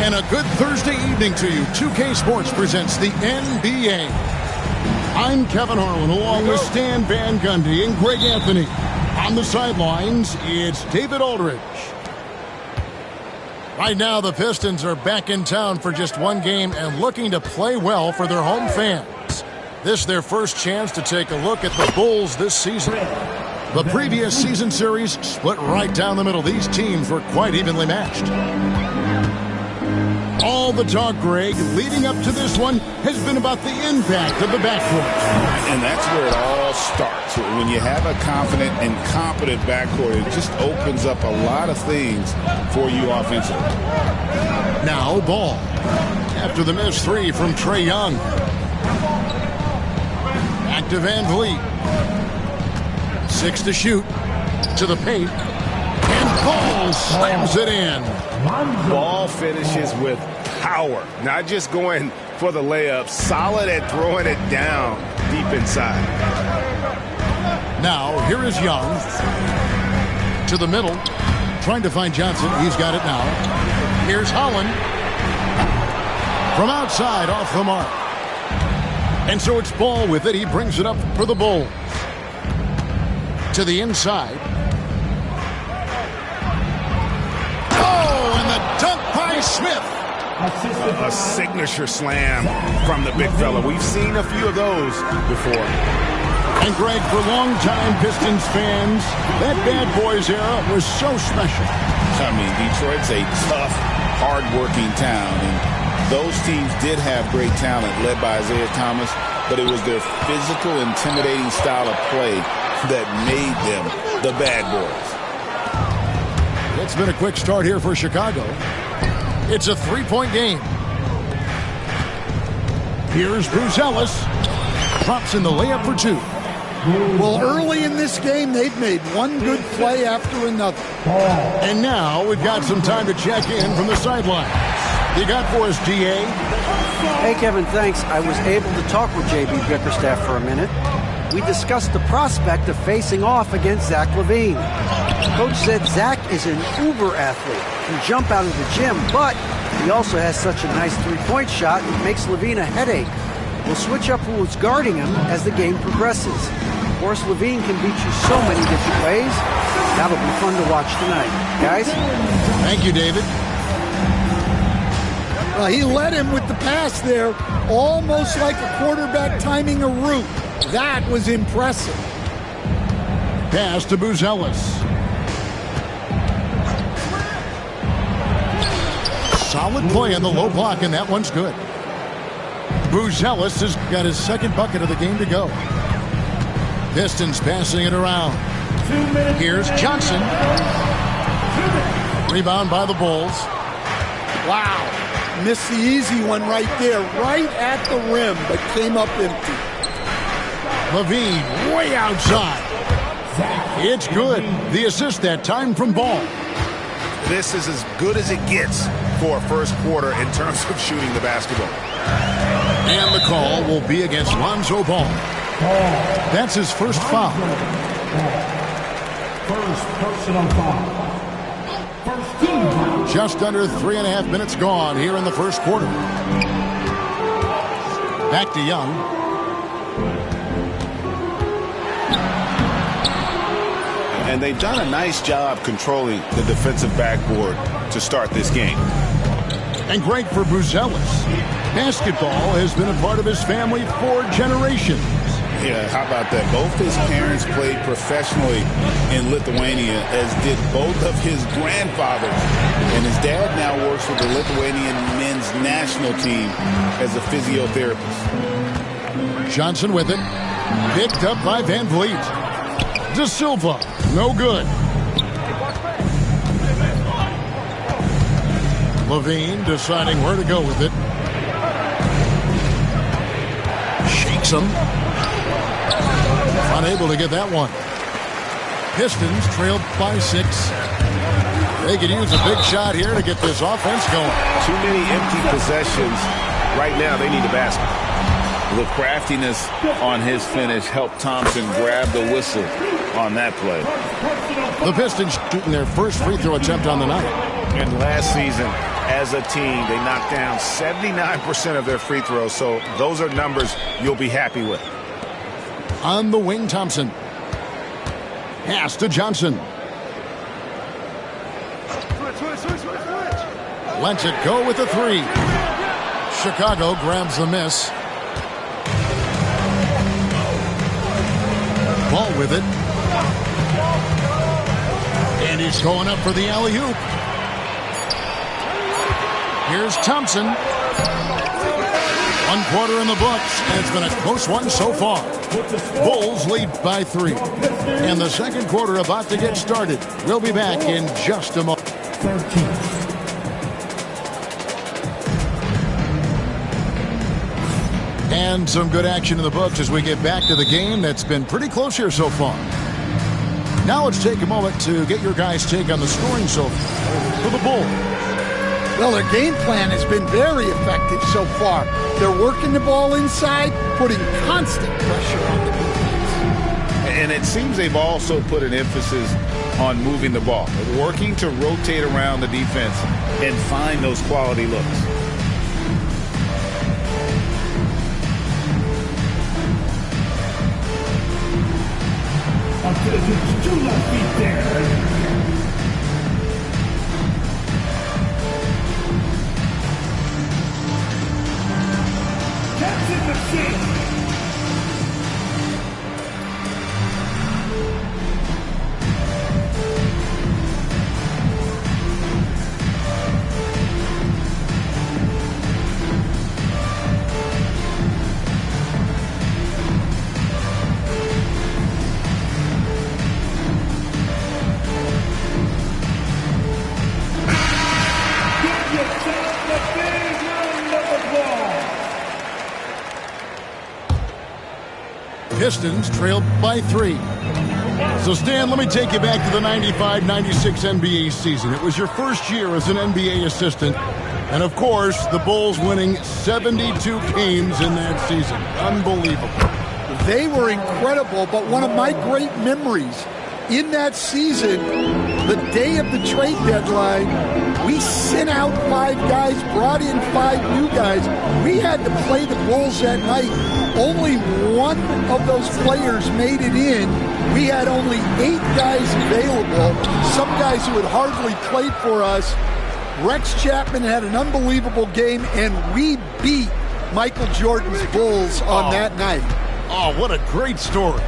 And a good Thursday evening to you. 2K Sports presents the NBA. I'm Kevin Harlan along with Stan Van Gundy and Greg Anthony. On the sidelines, it's David Aldridge. Right now, the Pistons are back in town for just one game and looking to play well for their home fans. This is their first chance to take a look at the Bulls this season. The previous season series split right down the middle. These teams were quite evenly matched. All the talk, Greg, leading up to this one has been about the impact of the backcourt. And that's where it all starts. When you have a confident and competent backcourt, it just opens up a lot of things for you offensively. Now Ball. After the missed three from Trae Young. Back to Van Vliet. 6 to shoot. To the paint. And Ball slams it in. Ball finishes with power, not just going for the layup, solid at throwing it down deep inside. Now, here is Young. To the middle. Trying to find Johnson. He's got it now. Here's Holland. From outside, off the mark. And so it's Ball with it. He brings it up for the Bulls. To the inside. Smith. A signature slam from the big fella. We've seen a few of those before. And Greg, for longtime Pistons fans, that Bad Boys era was so special. I mean, Detroit's a tough, hard-working town, and those teams did have great talent led by Isaiah Thomas, but it was their physical, intimidating style of play that made them the Bad Boys. It's been a quick start here for Chicago. It's a three-point game. Here's Bruce Ellis. Drops in the layup for two. Well, early in this game, they've made one good play after another. And now we've got some time to check in from the sideline. You got for us, DA? Hey, Kevin, thanks. I was able to talk with J.B. Bickerstaff for a minute. We discussed the prospect of facing off against Zach LaVine. Coach said Zach is an uber athlete, can jump out of the gym, but he also has such a nice three-point shot it makes LaVine a headache. We'll switch up who's guarding him as the game progresses. Of course, LaVine can beat you so many different ways. That'll be fun to watch tonight. Guys? Thank you, David. Well, he led him with the pass there, almost like a quarterback timing a route. That was impressive. Pass to Booz Ellis. Solid play on the low block, and that one's good. Booz Ellis has got his second bucket of the game to go. Pistons passing it around. Here's Johnson. Rebound by the Bulls. Wow. Missed the easy one right there, right at the rim, but came up empty. LaVine way outside. It's good. The assist that time from Ball. This is as good as it gets for a first quarter in terms of shooting the basketball. And the call will be against Lonzo Ball. That's his first foul. First personal foul. First team. Just under 3.5 minutes gone here in the first quarter. Back to Young. And they've done a nice job controlling the defensive backboard to start this game. And Greg, for Booz Ellis, basketball has been a part of his family for generations. Yeah, how about that? Both his parents played professionally in Lithuania, as did both of his grandfathers. And his dad now works with the Lithuanian men's national team as a physiotherapist. Johnson with it. Picked up by Van Vliet. De Silva, no good. Levine deciding where to go with it. Shakes him. Unable to get that one. Pistons trailed by 6. They could use a big shot here to get this offense going. Too many empty possessions. Right now, they need a basket. The craftiness on his finish helped Thompson grab the whistle on that play. The Pistons shooting their first free throw attempt on the night. And last season, as a team, they knocked down 79% of their free throws, so those are numbers you'll be happy with. On the wing, Thompson. Pass to Johnson. Lets it go with the 3. Chicago grabs the miss. Ball with it. And he's going up for the alley-oop. Here's Thompson. 1 quarter in the books, and it's been a close one so far. Bulls lead by 3. And the second quarter about to get started. We'll be back in just a moment. 13. And some good action in the books as we get back to the game that's been pretty close here so far. Now let's take a moment to get your guys' take on the scoring so far for the Bulls. Well, their game plan has been very effective so far. They're working the ball inside, putting constant pressure on the defense. And it seems they've also put an emphasis on moving the ball, working to rotate around the defense and find those quality looks. It's 2 left feet there. Captain Machine. Pistons trailed by 3. So, Stan, let me take you back to the 95-96 NBA season. It was your first year as an NBA assistant. And, of course, the Bulls winning 72 games in that season. Unbelievable. They were incredible, but one of my great memories in that season, the day of the trade deadline, we sent out 5 guys, brought in 5 new guys. We had to play the Bulls that night. Only one of those players made it in. We had only 8 guys available, some guys who had hardly played for us. Rex Chapman had an unbelievable game, and we beat Michael Jordan's Bulls on that night. Oh, what a great story.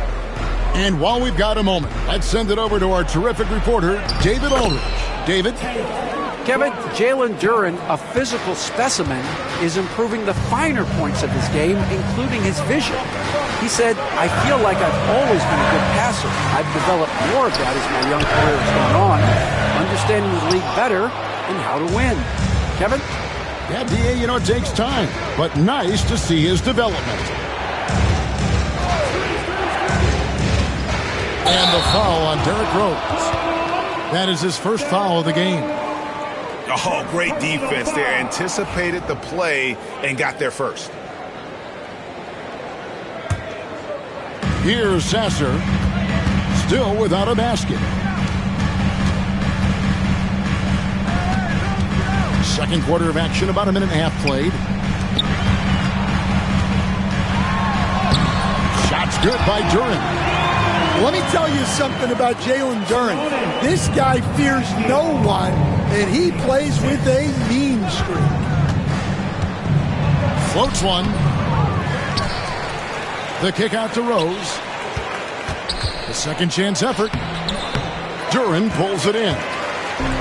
And while we've got a moment, let's send it over to our terrific reporter, David Aldridge. David? Kevin, Jalen Duren, a physical specimen, is improving the finer points of his game, including his vision. He said, I feel like I've always been a good passer. I've developed more of that as my young career has gone on, understanding the league better and how to win. Kevin? Yeah, D.A., you know, it takes time, but nice to see his development. And the foul on Derrick Rose. That is his first foul of the game. Oh, great defense there. Anticipated the play and got there first. Here's Sasser, still without a basket. Second quarter of action, about a minute and a half played. Shots good by Duren. Let me tell you something about Jalen Duren. This guy fears no one, and he plays with a mean streak. Floats one. The kick out to Rose. The second chance effort. Duren pulls it in.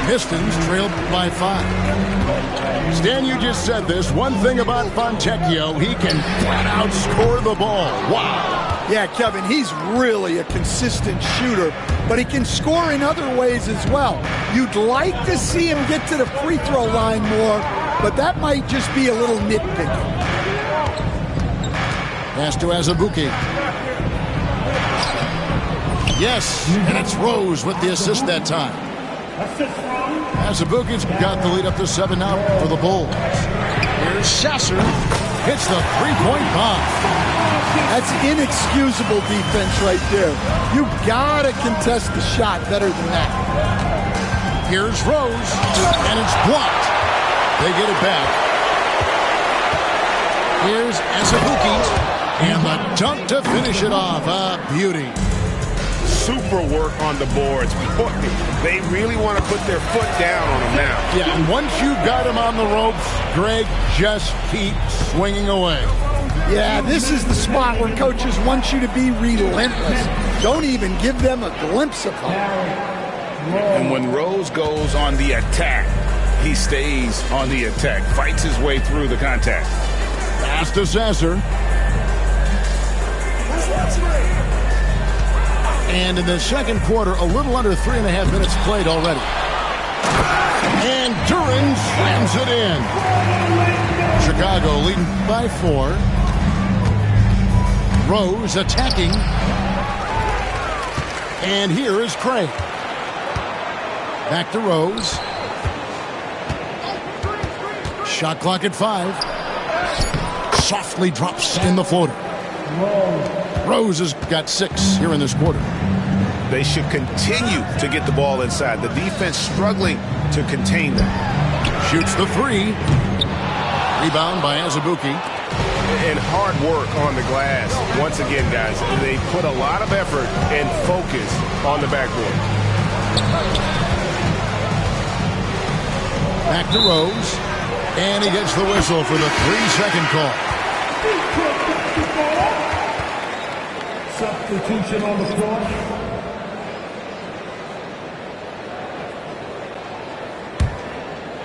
Pistons trail by 5. Stan, you just said this. One thing about Fontecchio, he can flat out score the ball. Wow. Yeah, Kevin, he's really a consistent shooter, but he can score in other ways as well. You'd like to see him get to the free throw line more, but that might just be a little nitpicky. Pass to Azubuike. Yes, and it's Rose with the assist that time. Azubuike's got the lead up to 7 now for the Bulls. Here's Sasser. Hits the three-point bomb. That's inexcusable defense right there. You gotta contest the shot better than that. Here's Rose, and it's blocked. They get it back. Here's Azubuike, and the dunk to finish it off. A beauty. Super work on the boards. They really want to put their foot down on him now. Yeah, and once you've got him on the ropes, Greg, just keep swinging away. Yeah, this is the spot where coaches want you to be relentless. Don't even give them a glimpse of hope. And when Rose goes on the attack, he stays on the attack, fights his way through the contact. Pass to Sasser. And in the second quarter, a little under 3.5 minutes played already. And Duren slams it in. Chicago leading by 4. Rose attacking. And here is Craig. Back to Rose. Shot clock at 5. Softly drops in the floater. Rose has got 6 here in this quarter. They should continue to get the ball inside. The defense struggling to contain them. Shoots the 3. Rebound by Azubuike. And hard work on the glass. Once again, guys, they put a lot of effort and focus on the backboard. Back to Rose. And he gets the whistle for the 3-second call. Substitution on the floor.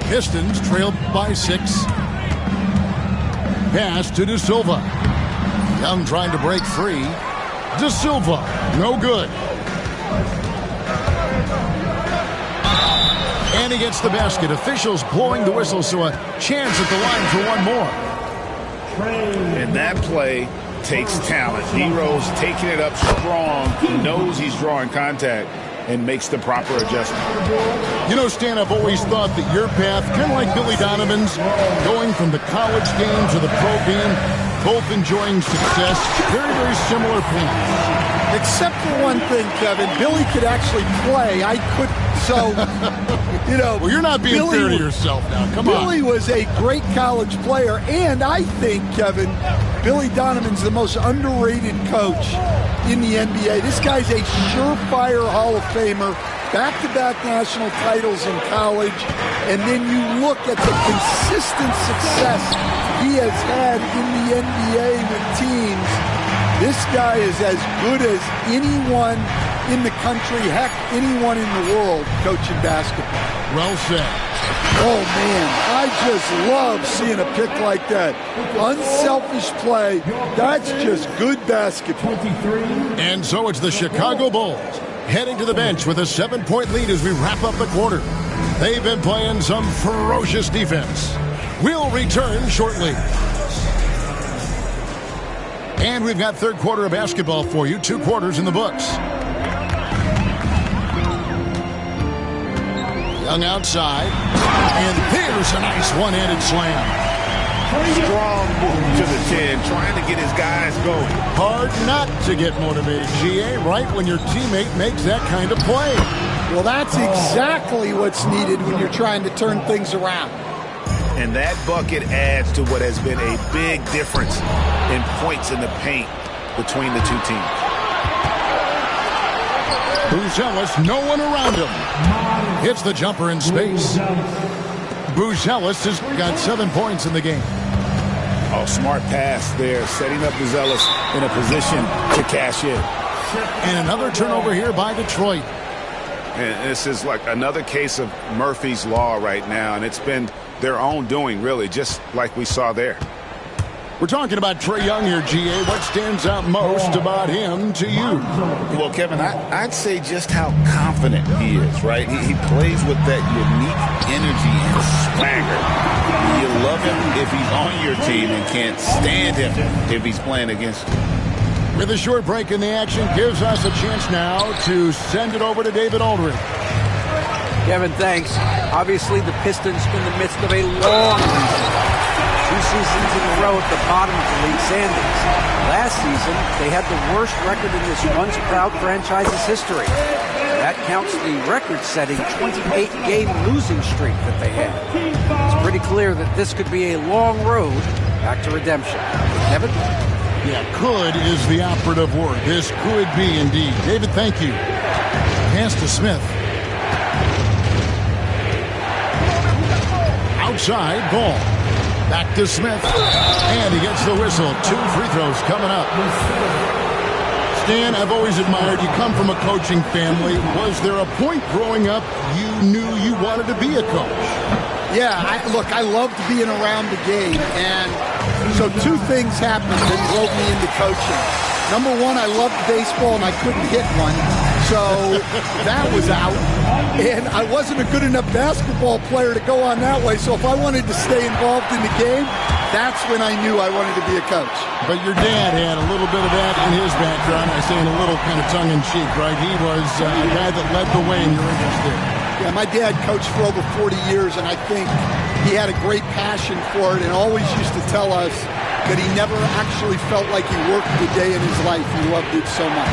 Pistons trail by 6. Pass to De Silva. Young trying to break free. De Silva, no good. And he gets the basket. Officials blowing the whistle, so a chance at the line for one more. And that play takes talent. D-Rose taking it up strong. He knows he's drawing contact and makes the proper adjustment. You know, Stan, I've always thought that your path, kind of like Billy Donovan's, going from the college game to the pro game, both enjoying success, very, very similar paths. Except for one thing, Kevin. Billy could actually play. I couldn't. So, you know. Well, you're not being fair to yourself now. Come on. Billy was a great college player. And I think, Kevin, Billy Donovan's the most underrated coach in the NBA. This guy's a surefire Hall of Famer. Back-to-back national titles in college. And then you look at the consistent success he has had in the NBA with teams. This guy is as good as anyone in the country, heck, anyone in the world coaching basketball. Well said. Oh, man, I just love seeing a pick like that. Unselfish play. That's just good basketball. And so it's the Chicago Bulls heading to the bench with a 7-point lead as we wrap up the quarter. They've been playing some ferocious defense. We'll return shortly. And we've got third quarter of basketball for you. 2 quarters in the books. Young outside. And there's a nice one-handed slam. Strong move to the 10, trying to get his guys going. Hard not to get motivated, GA, right when your teammate makes that kind of play. Well, that's exactly what's needed when you're trying to turn things around. And that bucket adds to what has been a big difference in points in the paint between the two teams. Buzelis, no one around him. Hits the jumper in space. Buzelis has got 7 points in the game. Oh, smart pass there, setting up Buzelis in a position to cash in. And another turnover here by Detroit. And this is like another case of Murphy's Law right now, and it's been their own doing, really, just like we saw there. We're talking about Trae Young here, GA. What stands out most about him to you? Well, Kevin, I'd say just how confident he is, right? He plays with that unique energy and swagger. You love him if he's on your team and can't stand him if he's playing against you. With a short break in the action, gives us a chance now to send it over to David Aldridge. Kevin, thanks. Obviously, the Pistons in the midst of a long season. 2 seasons in a row at the bottom of the league standings. Last season, they had the worst record in this once-proud franchise's history. That counts the record-setting 28-game losing streak that they had. It's pretty clear that this could be a long road back to redemption. Kevin? Yeah, could is the operative word. This could be indeed. David, thank you. Pass to Smith. Outside, ball. Back to Smith. And he gets the whistle. 2 free throws coming up. Stan, I've always admired you. Come from a coaching family. Was there a point growing up you knew you wanted to be a coach? Yeah, I loved being around the game, and so 2 things happened that drove me into coaching. Number 1, I loved baseball, and I couldn't hit one, so that was out. And I wasn't a good enough basketball player to go on that way, so if I wanted to stay involved in the game, that's when I knew I wanted to be a coach. But your dad had a little bit of that in his background. I say in a little kind of tongue-in-cheek, right? He was a guy that led the way in your interest there. Yeah, my dad coached for over 40 years, and I think he had a great passion for it and always used to tell us that he never actually felt like he worked a day in his life. He loved it so much.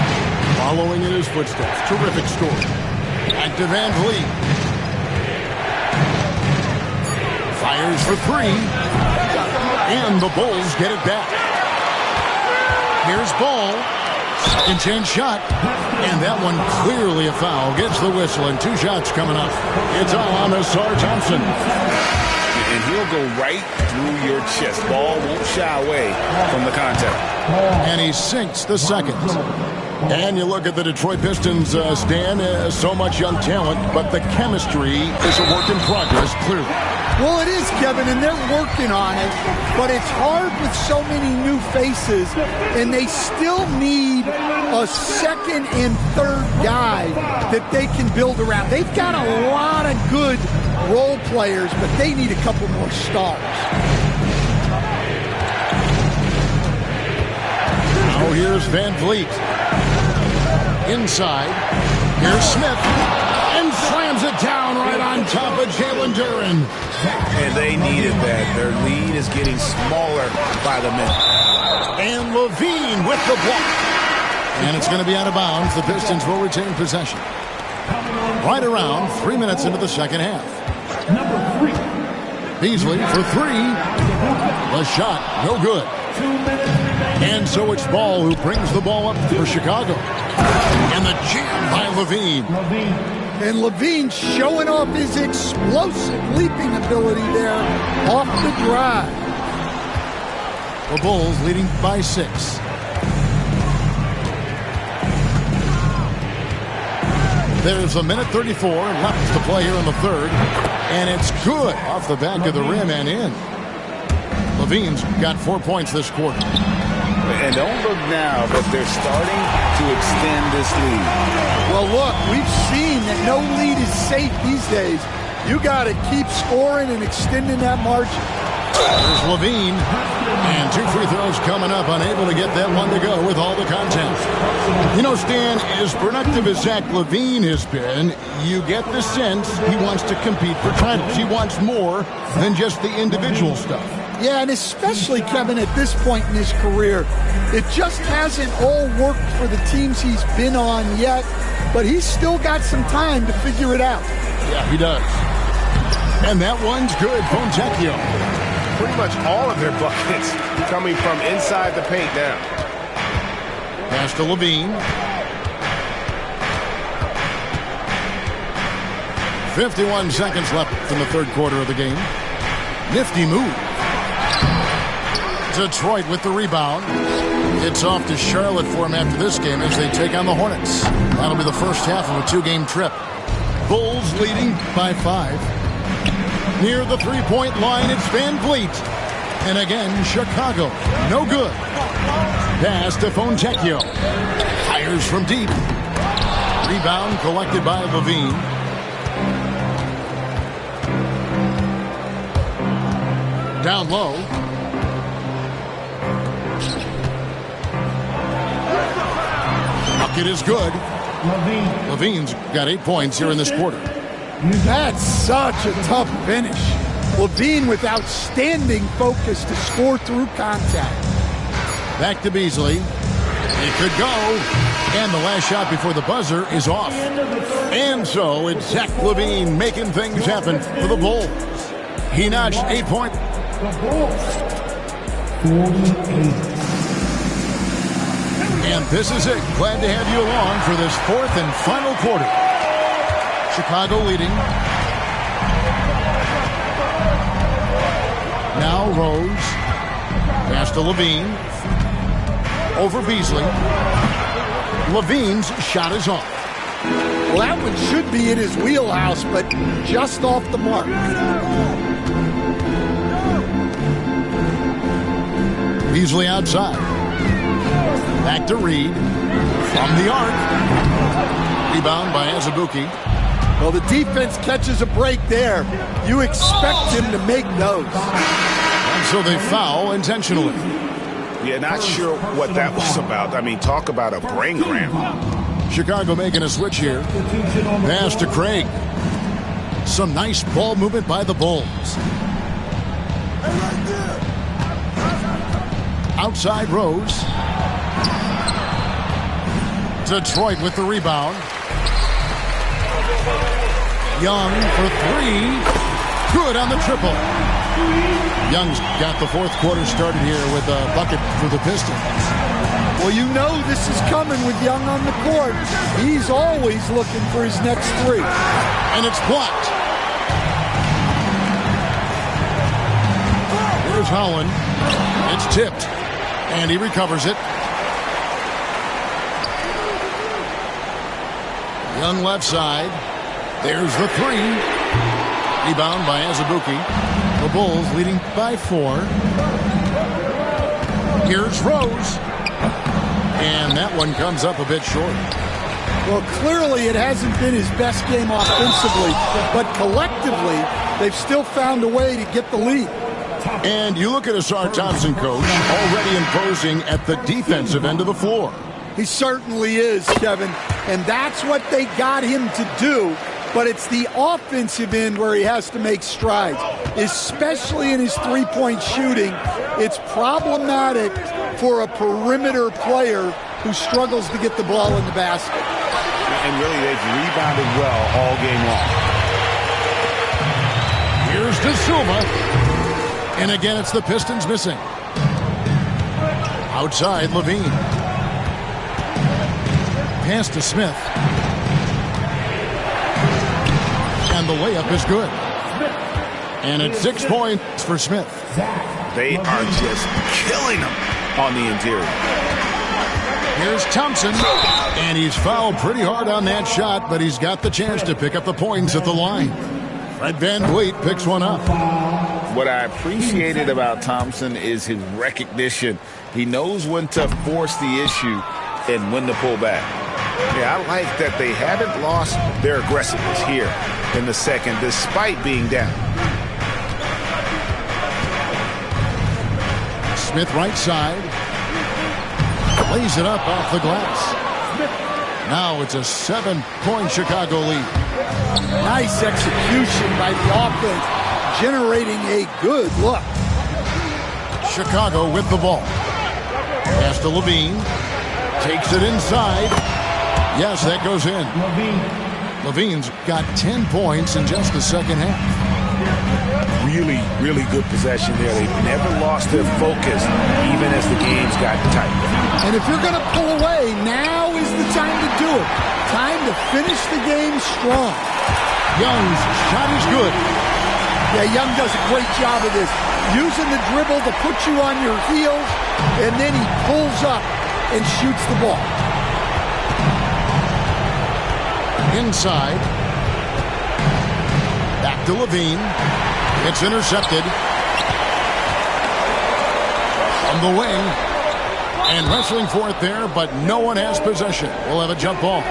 Following in his footsteps. Terrific story. Back to Van Vliet. Fires for 3. And the Bulls get it back. Here's Ball. Second chance shot. And that one clearly a foul. Gets the whistle, and 2 shots coming up. It's on Ausar Thompson. And he'll go right through your chest. Ball won't shy away from the contact. And he sinks the second. And you look at the Detroit Pistons, Stan, so much young talent, but the chemistry is a work in progress, clearly. Well, it is, Kevin, and they're working on it, but it's hard with so many new faces, and they still need a second and third guy that they can build around. They've got a lot of good role players, but they need a couple more stars. Now here's Van Vliet. Inside, here's Smith, and slams it down right on top of Jalen Duren. And they needed that. Their lead is getting smaller by the minute. And LaVine with the block. And it's going to be out of bounds. The Pistons will retain possession. Right around 3 minutes into the second half. Beasley for 3. The shot, no good. And so it's Ball who brings the ball up for Chicago. And the jam by LaVine. And LaVine showing off his explosive leaping ability there off the drive. The Bulls leading by 6. There's a minute 34 left to play here in the third. And it's good off the back of the rim and in. LaVine's got 4 points this quarter. And don't look now, but they're starting to extend this lead. Well, look, we've seen that no lead is safe these days. You got to keep scoring and extending that margin. There's LaVine. And 2 free throws coming up, unable to get that one to go with all the content. You know, Stan, as productive as Zach LaVine has been, you get the sense he wants to compete for titles. He wants more than just the individual stuff. Yeah, and especially, Kevin, at this point in his career, it just hasn't all worked for the teams he's been on yet, but he's still got some time to figure it out. Yeah, he does. And that one's good, Fontecchio. Pretty much all of their buckets coming from inside the paint now. Pass to LaVine. 51 seconds left in the third quarter of the game. Nifty move. Detroit with the rebound. It's off to Charlotte for him after this game as they take on the Hornets. That'll be the first half of a 2-game trip. Bulls leading by 5. Near the three-point line, it's Van Vliet. And again, Chicago, no good. Pass to Fontecchio. Fires from deep. Rebound collected by Levine. Down low. Bucket is good. Levine's got 8 points here in this quarter. That's such a tough finish. Levine with outstanding focus to score through contact. Back to Beasley. It could go. And the last shot before the buzzer is off. And so it's Zach LaVine making things happen for the Bulls. He notched 8 points. And this is it. Glad to have you along for this fourth and final quarter. Chicago leading. Now Rose. Pass to Levine. Over Beasley. Levine's shot is off. Well, that one should be in his wheelhouse, but just off the mark. Beasley outside. Back to Reed. From the arc. Rebound by Azubuike. Well, the defense catches a break there. You expect him to make those. And so they foul intentionally. Yeah, not sure what that was about. I mean, talk about a brain cramp. Chicago making a switch here. Pass to Craig. Some nice ball movement by the Bulls. Outside Rose. Detroit with the rebound. Young for 3. Good on the triple. Young's got the fourth quarter started here with a bucket for the Pistons. Well, you know this is coming with Young on the court. He's always looking for his next 3. And it's blocked. Here's Holland. It's tipped. And he recovers it. Young left side. There's the 3. Rebound by Azubuike. The Bulls leading by 4. Here's Rose. And that one comes up a bit short. Well, clearly it hasn't been his best game offensively, but collectively, they've still found a way to get the lead. And you look at Ausar Thompson, coach, already imposing at the defensive end of the floor. He certainly is, Kevin, and that's what they got him to do. But it's the offensive end where he has to make strides, especially in his three-point shooting. It's problematic for a perimeter player who struggles to get the ball in the basket. And really, they've rebounded well all game long. Here's De Silva. And again, it's the Pistons missing. Outside, Levine. Pass to Smith. And the layup is good. And it's 6 points for Smith. They are just killing them on the interior. Here's Thompson. And he's fouled pretty hard on that shot, but he's got the chance to pick up the points at the line. Fred VanVleet picks one up. What I appreciated about Thompson is his recognition. He knows when to force the issue and when to pull back. Yeah, I like that they haven't lost their aggressiveness here in the second, despite being down. Smith right side. Lays it up off the glass. Now it's a 7-point Chicago lead. Nice execution by the offense, generating a good look. Chicago with the ball. Pass to Levine. Takes it inside. Yes, that goes in. Levine's got 10 points in just the second half. Really, really good possession there. They've never lost their focus, even as the games got tight. And if you're going to pull away, now is the time to do it. Time to finish the game strong. Young's shot is good. Yeah, Young does a great job of this. Using the dribble to put you on your heels, and then he pulls up and shoots the ball. Inside. to Levine. It's intercepted. From the wing. And wrestling for it there, but no one has possession. We'll have a jump ball.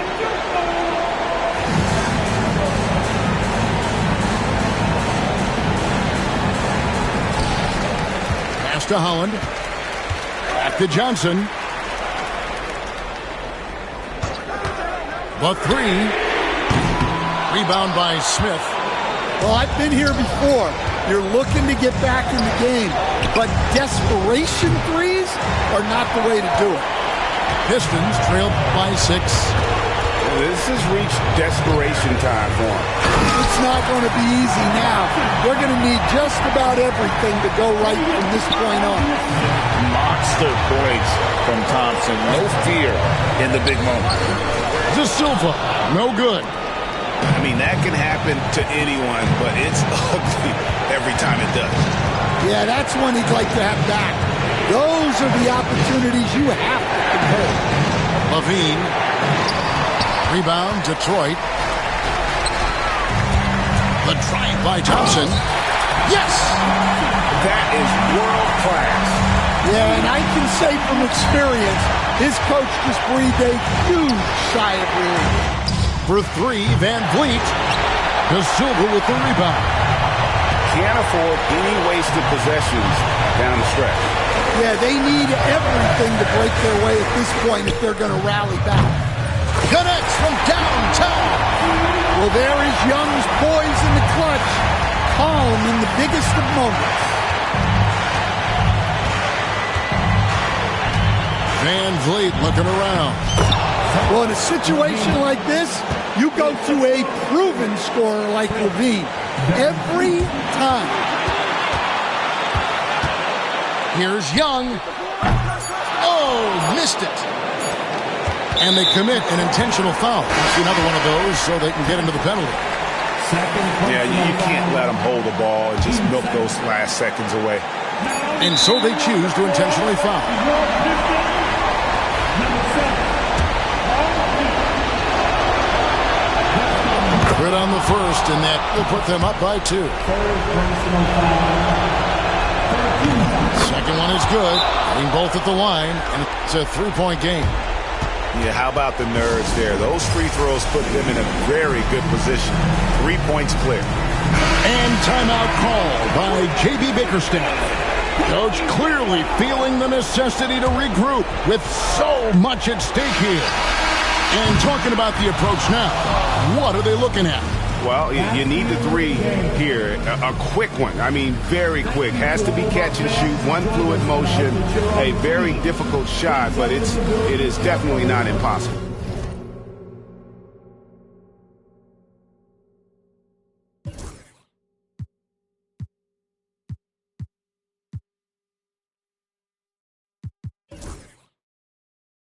Pass to Holland. Back to Johnson. The three. Rebound by Smith. Well, I've been here before. You're looking to get back in the game, but desperation threes are not the way to do it. Pistons trail by 6. This has reached desperation time for them. It's not going to be easy now. They're going to need just about everything to go right from this point on. Monster points from Thompson. No fear in the big moment. De Silva, no good. I mean, that can happen to anyone, but it's ugly every time it does. Yeah, that's one he'd like to have back. Those are the opportunities you have to convert. Levine. Rebound, Detroit. The drive by Thompson. Yes! That is world class. Yeah, and I can say from experience, his coach just breathed a huge sigh of relief. For 3, Van Vliet. De Silva with the rebound. Can't afford any wasted possessions down the stretch. Yeah, they need everything to break their way at this point if they're going to rally back. Connects from downtown. Well, there is Young's poise in the clutch. Calm in the biggest of moments. Van Vliet looking around. Well, in a situation like this, you go to a proven scorer like Levine every time. Here's Young. Oh, missed it. And they commit an intentional foul. See another one of those so they can get into the penalty. Yeah, you can't let them hold the ball and just milk those last seconds away. And so they choose to intentionally foul. Good on the first, and that will put them up by 2. Second one is good. Hitting both at the line, and it's a 3-point game. Yeah, how about the nerves there? Those free throws put them in a very good position. 3 points clear. And timeout called by J.B. Bickerstaff. Coach clearly feeling the necessity to regroup with so much at stake here. And talking about the approach now, what are they looking at? Well, you need the 3 here, a quick one. I mean, very quick. Has to be catch and shoot, one fluid motion, a very difficult shot, but it is definitely not impossible.